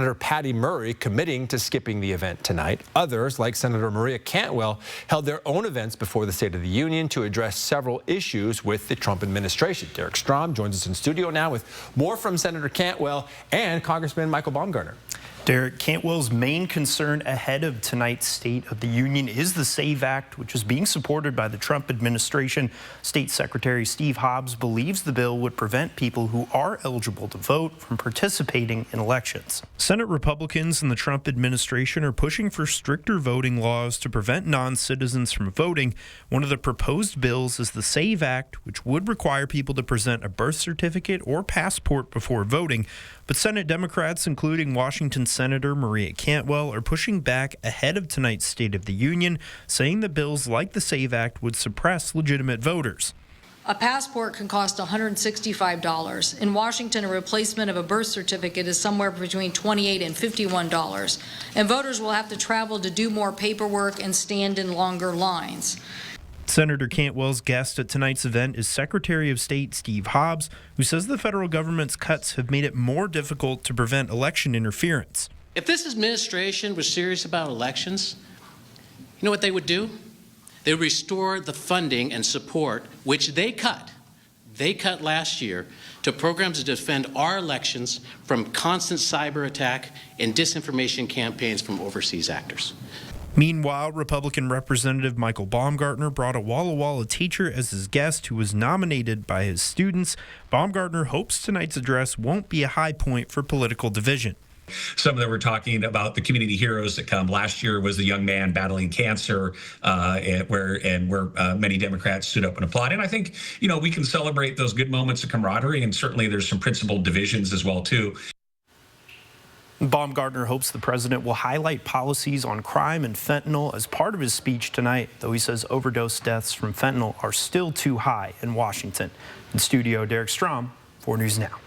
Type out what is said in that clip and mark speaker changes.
Speaker 1: Senator Patty Murray committing to skipping the event tonight. Others, like Senator Maria Cantwell, held their own events before the State of the Union to address several issues with the Trump administration. Derek Strom joins us in studio now with more from Senator Cantwell and Congressman Michael Baumgartner.
Speaker 2: Derek, Cantwell's main concern ahead of tonight's State of the Union is the SAVE Act, which is being supported by the Trump administration. State Secretary Steve Hobbs believes the bill would prevent people who are eligible to vote from participating in elections. Senate Republicans and the Trump administration are pushing for stricter voting laws to prevent non-citizens from voting. One of the proposed bills is the SAVE Act, which would require people to present a birth certificate or passport before voting. But Senate Democrats, including Washington Senator Maria Cantwell, are pushing back ahead of tonight's State of the Union, saying that bills like the SAVE Act would suppress legitimate voters.
Speaker 3: A passport can cost $165. In Washington, a replacement of a birth certificate is somewhere between $28 and $51. And voters will have to travel to do more paperwork and stand in longer lines.
Speaker 2: Senator Cantwell's guest at tonight's event is Secretary of State Steve Hobbs, who says the federal government's cuts have made it more difficult to prevent election interference.
Speaker 4: If this administration was serious about elections, you know what they would do? They would restore the funding and support which they cut last year to programs to defend our elections from constant cyber attack and disinformation campaigns from overseas actors.
Speaker 2: Meanwhile, Republican Representative Michael Baumgartner brought a Walla Walla teacher as his guest who was nominated by his students. Baumgartner hopes tonight's address won't be a high point for political division.
Speaker 5: Some of them were talking about the community heroes that come. Last year was the young man battling cancer, where many Democrats stood up and applauded. And I think, we can celebrate those good moments of camaraderie, and certainly there's some principled divisions as well, too.
Speaker 2: Baumgartner hopes the president will highlight policies on crime and fentanyl as part of his speech tonight, though he says overdose deaths from fentanyl are still too high in Washington. In studio, Derek Strom, 4 News Now.